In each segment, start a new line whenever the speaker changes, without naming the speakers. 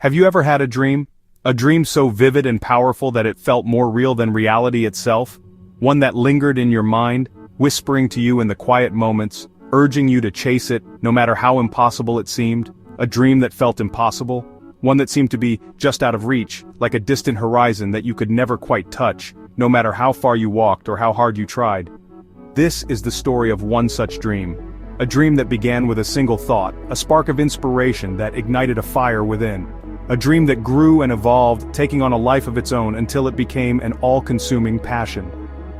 Have you ever had a dream? A dream so vivid and powerful that it felt more real than reality itself? One that lingered in your mind, whispering to you in the quiet moments, urging you to chase it, no matter how impossible it seemed? A dream that felt impossible? One that seemed to be just out of reach, like a distant horizon that you could never quite touch, no matter how far you walked or how hard you tried. This is the story of one such dream. A dream that began with a single thought, a spark of inspiration that ignited a fire within. A dream that grew and evolved, taking on a life of its own until it became an all-consuming passion.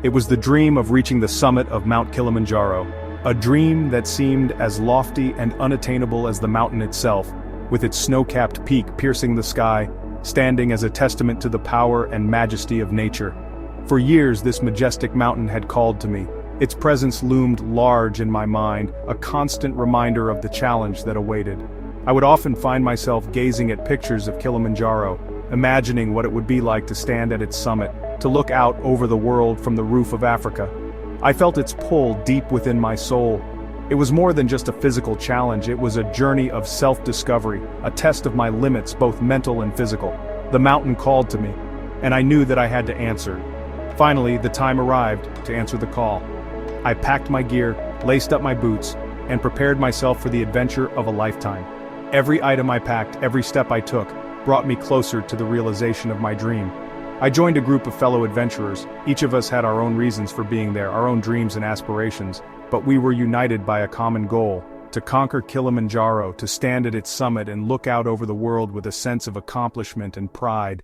It was the dream of reaching the summit of Mount Kilimanjaro. A dream that seemed as lofty and unattainable as the mountain itself, with its snow-capped peak piercing the sky, standing as a testament to the power and majesty of nature. For years this majestic mountain had called to me. Its presence loomed large in my mind, a constant reminder of the challenge that awaited. I would often find myself gazing at pictures of Kilimanjaro, imagining what it would be like to stand at its summit, to look out over the world from the roof of Africa. I felt its pull deep within my soul. It was more than just a physical challenge, it was a journey of self-discovery, a test of my limits, both mental and physical. The mountain called to me, and I knew that I had to answer. Finally, the time arrived to answer the call. I packed my gear, laced up my boots, and prepared myself for the adventure of a lifetime. Every item I packed, every step I took, brought me closer to the realization of my dream. I joined a group of fellow adventurers. Each of us had our own reasons for being there, our own dreams and aspirations, but we were united by a common goal: to conquer Kilimanjaro, to stand at its summit and look out over the world with a sense of accomplishment and pride.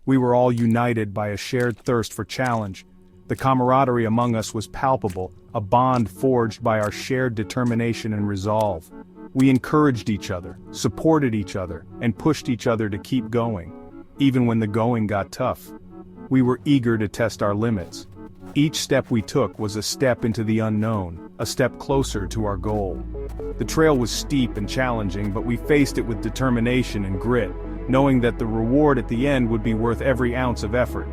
We were all united by a shared thirst for challenge. The camaraderie among us was palpable, a bond forged by our shared determination and resolve. We encouraged each other, supported each other, and pushed each other to keep going, even when the going got tough. We were eager to test our limits. Each step we took was a step into the unknown, a step closer to our goal. The trail was steep and challenging, but we faced it with determination and grit, knowing that the reward at the end would be worth every ounce of effort.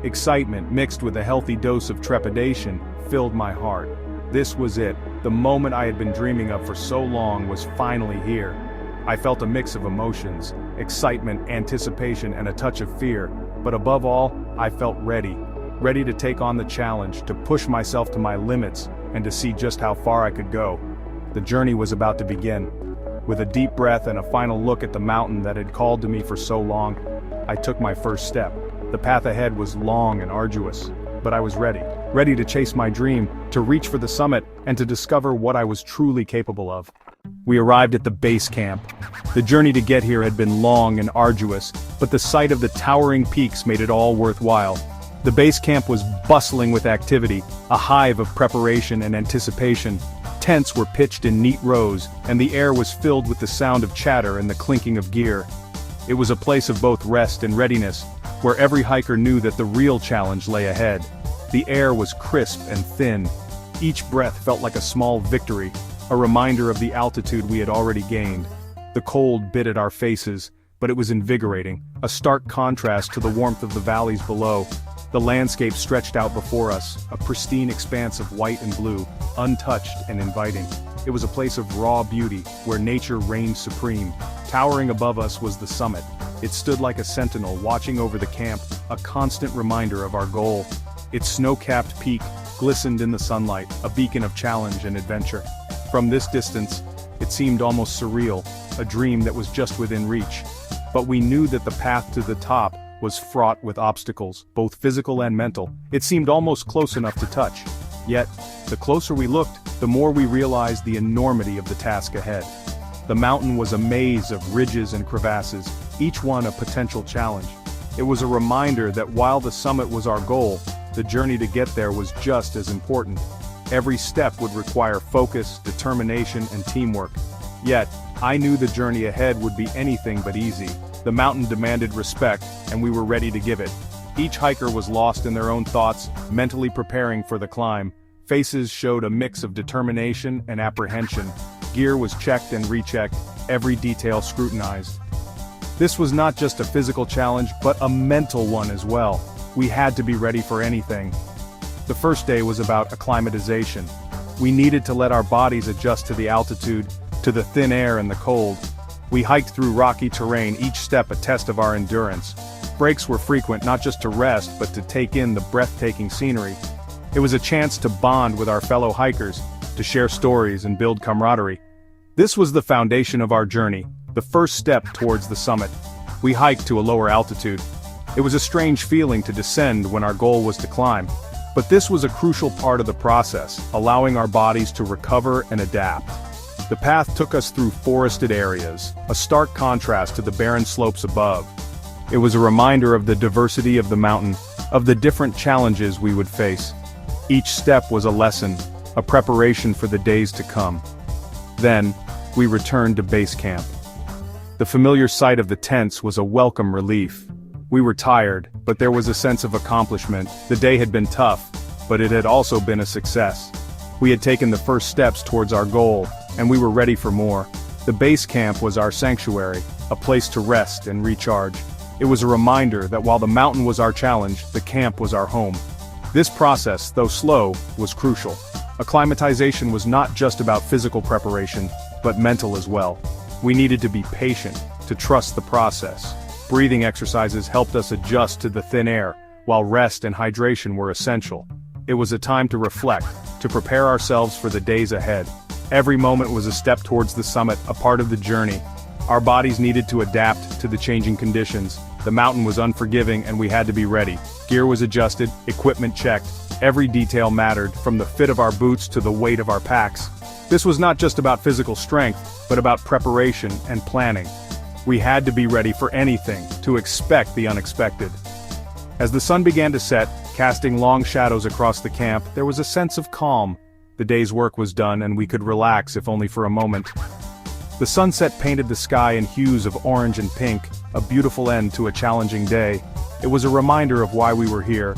Excitement, mixed with a healthy dose of trepidation, filled my heart. This was it. The moment I had been dreaming of for so long was finally here. I felt a mix of emotions: excitement, anticipation, and a touch of fear. But above all, I felt ready. Ready to take on the challenge, to push myself to my limits, and to see just how far I could go. The journey was about to begin. With a deep breath and a final look at the mountain that had called to me for so long, I took my first step. The path ahead was long and arduous, but I was ready to chase my dream, to reach for the summit, and to discover what I was truly capable of. We arrived at the base camp. The journey to get here had been long and arduous, but the sight of the towering peaks made it all worthwhile. The base camp was bustling with activity, a hive of preparation and anticipation. Tents were pitched in neat rows, and the air was filled with the sound of chatter and the clinking of gear. It was a place of both rest and readiness, where every hiker knew that the real challenge lay ahead. The air was crisp and thin. Each breath felt like a small victory, a reminder of the altitude we had already gained. The cold bit at our faces, but it was invigorating, a stark contrast to the warmth of the valleys below. The landscape stretched out before us, a pristine expanse of white and blue, untouched and inviting. It was a place of raw beauty, where nature reigned supreme. Towering above us was the summit. It stood like a sentinel watching over the camp, a constant reminder of our goal. Its snow-capped peak glistened in the sunlight, a beacon of challenge and adventure. From this distance, it seemed almost surreal, a dream that was just within reach. But we knew that the path to the top was fraught with obstacles, both physical and mental. It seemed almost close enough to touch. Yet, the closer we looked, the more we realized the enormity of the task ahead. The mountain was a maze of ridges and crevasses, each one a potential challenge. It was a reminder that while the summit was our goal, the journey to get there was just as important. Every step would require focus, determination, and teamwork. Yet, I knew the journey ahead would be anything but easy. The mountain demanded respect, and we were ready to give it. Each hiker was lost in their own thoughts, mentally preparing for the climb. Faces showed a mix of determination and apprehension. Gear was checked and rechecked, every detail scrutinized. This was not just a physical challenge, but a mental one as well. We had to be ready for anything. The first day was about acclimatization. We needed to let our bodies adjust to the altitude, to the thin air and the cold. We hiked through rocky terrain, each step a test of our endurance. Breaks were frequent not just to rest but to take in the breathtaking scenery. It was a chance to bond with our fellow hikers, to share stories and build camaraderie. This was the foundation of our journey, the first step towards the summit. We hiked to a lower altitude. It was a strange feeling to descend when our goal was to climb. But this was a crucial part of the process, allowing our bodies to recover and adapt. The path took us through forested areas, a stark contrast to the barren slopes above. It was a reminder of the diversity of the mountain, of the different challenges we would face. Each step was a lesson, a preparation for the days to come. Then, we returned to base camp. The familiar sight of the tents was a welcome relief. We were tired, but there was a sense of accomplishment. The day had been tough, but it had also been a success. We had taken the first steps towards our goal, and we were ready for more. The base camp was our sanctuary, a place to rest and recharge. It was a reminder that while the mountain was our challenge, the camp was our home. This process, though slow, was crucial. Acclimatization was not just about physical preparation, but mental as well. We needed to be patient, to trust the process. Breathing exercises helped us adjust to the thin air, while rest and hydration were essential. It was a time to reflect, to prepare ourselves for the days ahead. Every moment was a step towards the summit, a part of the journey. Our bodies needed to adapt to the changing conditions. The mountain was unforgiving and we had to be ready. Gear was adjusted, equipment checked. Every detail mattered, from the fit of our boots to the weight of our packs. This was not just about physical strength, but about preparation and planning. We had to be ready for anything, to expect the unexpected. As the sun began to set, casting long shadows across the camp, there was a sense of calm. The day's work was done and we could relax, if only for a moment. The sunset painted the sky in hues of orange and pink, a beautiful end to a challenging day. It was a reminder of why we were here,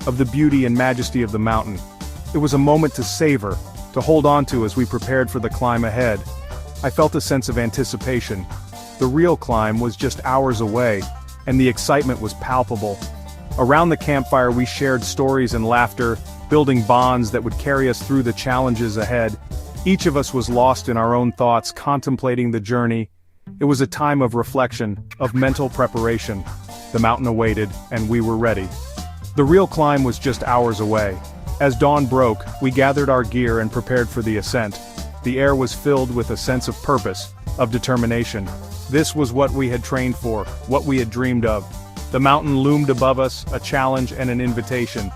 of the beauty and majesty of the mountain. It was a moment to savor, to hold on to as we prepared for the climb ahead. I felt a sense of anticipation. The real climb was just hours away, and the excitement was palpable. Around the campfire we shared stories and laughter, building bonds that would carry us through the challenges ahead. Each of us was lost in our own thoughts, contemplating the journey. It was a time of reflection, of mental preparation. The mountain awaited, and we were ready. The real climb was just hours away. As dawn broke, we gathered our gear and prepared for the ascent. The air was filled with a sense of purpose, of determination. This was what we had trained for, what we had dreamed of. The mountain loomed above us, a challenge and an invitation.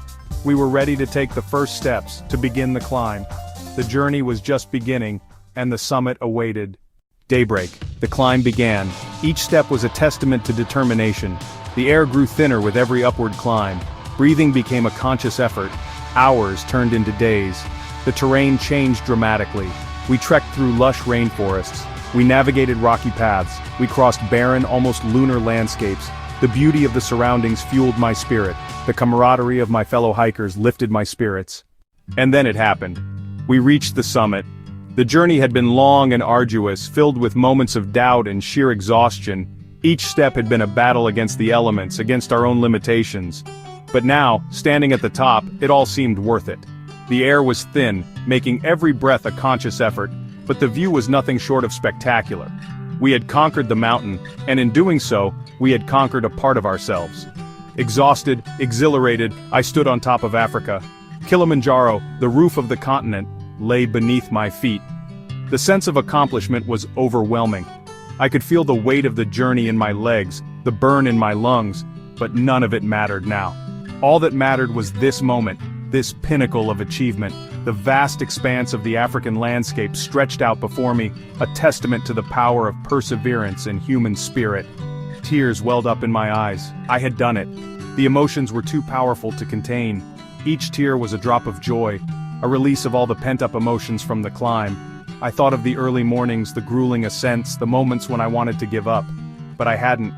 We were ready to take the first steps, to begin the climb. The journey was just beginning, and the summit awaited. Daybreak. The climb began. Each step was a testament to determination. The air grew thinner with every upward climb. Breathing became a conscious effort. Hours turned into days. The terrain changed dramatically. We trekked through lush rainforests. We navigated rocky paths. We crossed barren, almost lunar landscapes. The beauty of the surroundings fueled my spirit. The camaraderie of my fellow hikers lifted my spirits. And then it happened. We reached the summit. The journey had been long and arduous, filled with moments of doubt and sheer exhaustion. Each step had been a battle against the elements, against our own limitations. But now, standing at the top, it all seemed worth it. The air was thin, making every breath a conscious effort, but the view was nothing short of spectacular. We had conquered the mountain, and in doing so, we had conquered a part of ourselves. Exhausted, exhilarated, I stood on top of Africa. Kilimanjaro, the roof of the continent, lay beneath my feet. The sense of accomplishment was overwhelming. I could feel the weight of the journey in my legs, the burn in my lungs, but none of it mattered now. All that mattered was this moment, this pinnacle of achievement. The vast expanse of the African landscape stretched out before me, a testament to the power of perseverance and human spirit. Tears welled up in my eyes. I had done it. The emotions were too powerful to contain. Each tear was a drop of joy, a release of all the pent-up emotions from the climb. I thought of the early mornings, the grueling ascents, the moments when I wanted to give up. But I hadn't.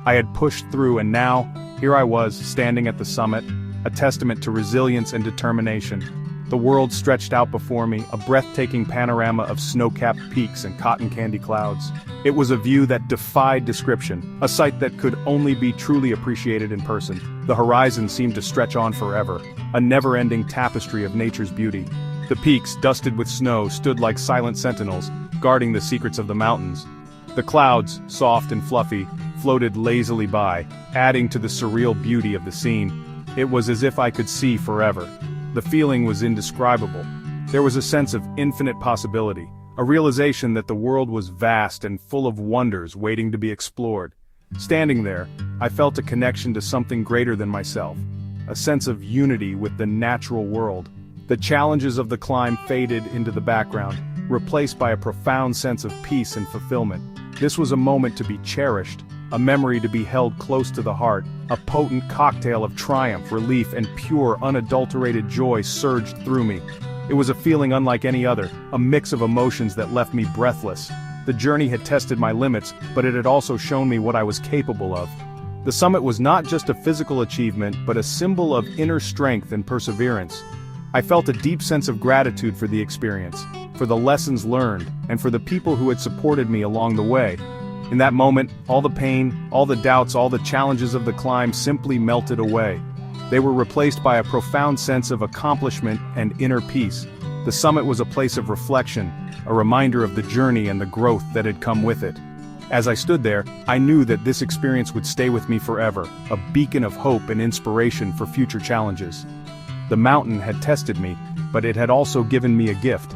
I had pushed through, and now, here I was, standing at the summit, a testament to resilience and determination. The world stretched out before me, a breathtaking panorama of snow-capped peaks and cotton candy clouds. It was a view that defied description, a sight that could only be truly appreciated in person. The horizon seemed to stretch on forever, a never-ending tapestry of nature's beauty. The peaks, dusted with snow, stood like silent sentinels, guarding the secrets of the mountains. The clouds, soft and fluffy, floated lazily by, adding to the surreal beauty of the scene. It was as if I could see forever. The feeling was indescribable. There was a sense of infinite possibility, a realization that the world was vast and full of wonders waiting to be explored. Standing there, I felt a connection to something greater than myself, a sense of unity with the natural world. The challenges of the climb faded into the background, replaced by a profound sense of peace and fulfillment. This was a moment to be cherished, a memory to be held close to the heart. A potent cocktail of triumph, relief, and pure, unadulterated joy surged through me. It was a feeling unlike any other, a mix of emotions that left me breathless. The journey had tested my limits, but it had also shown me what I was capable of. The summit was not just a physical achievement, but a symbol of inner strength and perseverance. I felt a deep sense of gratitude for the experience, for the lessons learned, and for the people who had supported me along the way. In that moment, all the pain, all the doubts, all the challenges of the climb simply melted away. They were replaced by a profound sense of accomplishment and inner peace. The summit was a place of reflection, a reminder of the journey and the growth that had come with it. As I stood there, I knew that this experience would stay with me forever, a beacon of hope and inspiration for future challenges. The mountain had tested me, but it had also given me a gift.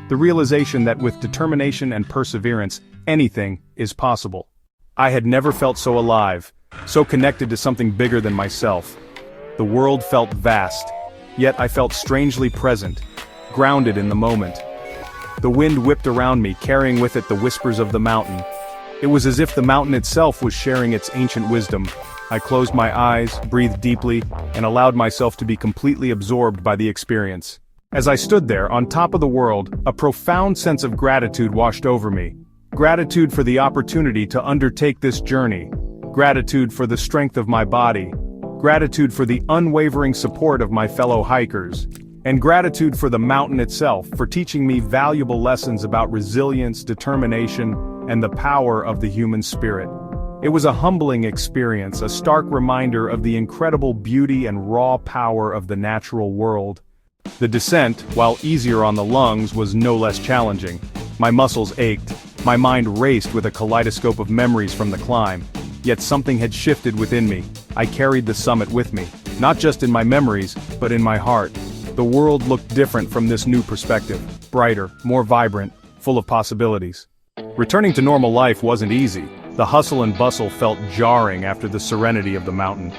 The realization that with determination and perseverance, anything is possible. I had never felt so alive, so connected to something bigger than myself. The world felt vast, yet I felt strangely present, grounded in the moment. The wind whipped around me, carrying with it the whispers of the mountain. It was as if the mountain itself was sharing its ancient wisdom. I closed my eyes, breathed deeply, and allowed myself to be completely absorbed by the experience. As I stood there, on top of the world, a profound sense of gratitude washed over me. Gratitude for the opportunity to undertake this journey. Gratitude for the strength of my body. Gratitude for the unwavering support of my fellow hikers. And gratitude for the mountain itself, for teaching me valuable lessons about resilience, determination, and the power of the human spirit. It was a humbling experience, a stark reminder of the incredible beauty and raw power of the natural world. The descent, while easier on the lungs, was no less challenging. My muscles ached, my mind raced with a kaleidoscope of memories from the climb. Yet something had shifted within me. I carried the summit with me, not just in my memories, but in my heart. The world looked different from this new perspective, brighter, more vibrant, full of possibilities. Returning to normal life wasn't easy. The hustle and bustle felt jarring after the serenity of the mountain.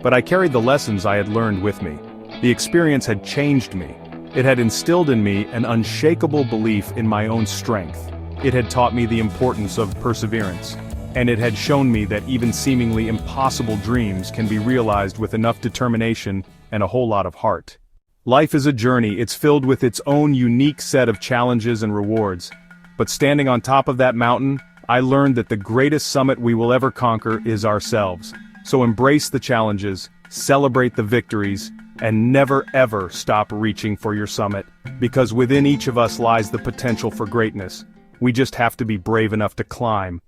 But I carried the lessons I had learned with me. The experience had changed me. It had instilled in me an unshakable belief in my own strength. It had taught me the importance of perseverance. And it had shown me that even seemingly impossible dreams can be realized with enough determination and a whole lot of heart. Life is a journey. It's filled with its own unique set of challenges and rewards. But standing on top of that mountain, I learned that the greatest summit we will ever conquer is ourselves. So embrace the challenges, celebrate the victories, and never ever stop reaching for your summit. Because within each of us lies the potential for greatness. We just have to be brave enough to climb.